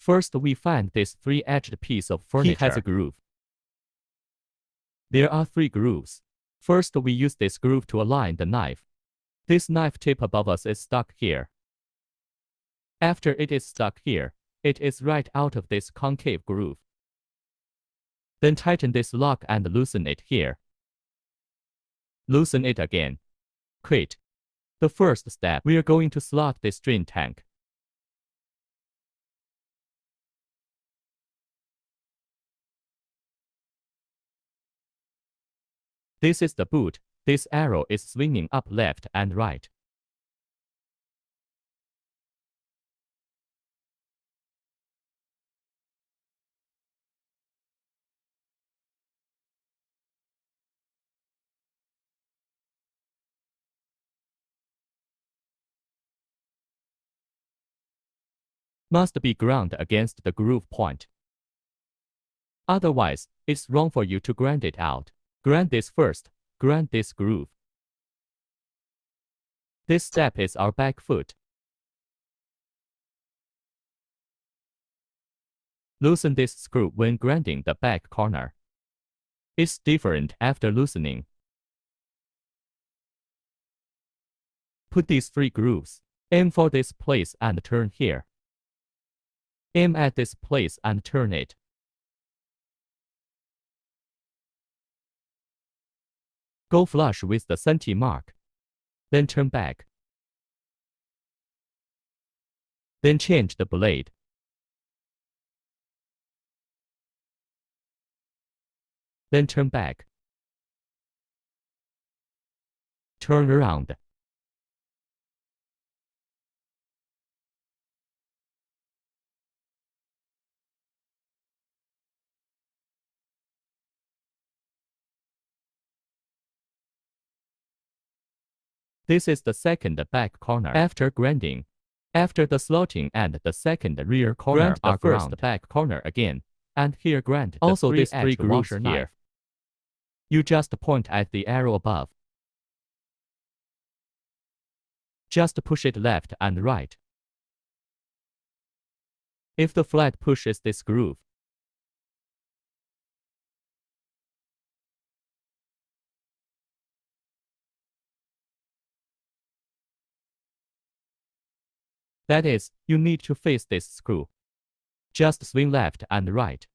First, we find this 3-edged piece of furniture. It has a groove. There are 3 grooves. First, we use this groove to align the knife. This knife tip above us is stuck here. After it is stuck here, it is right out of this concave groove. Then tighten this lock and loosen it here. Loosen it again. Quit. The first step, we are going to slot this drain tank. This is the boot. This arrow is swinging up left and right. Must be ground against the groove point. Otherwise, it's wrong for you to grind it out. Grind this first. Grind this groove. This step is our back foot. Loosen this screw when grinding the back corner. It's different after loosening. Put these 3 grooves. Aim for this place and turn here. Aim at this place and turn it. Go flush with the centi mark. Then turn back. Then change the blade. Then turn back. Turn around. This is the second back corner after grinding. After the slotting and the second rear corner, grind the first back corner again, and here grind also this 3 grooves here. You just point at the arrow above. Just push it left and right. If the flat pushes this groove, that is, you need to face this screw. Just swing left and right.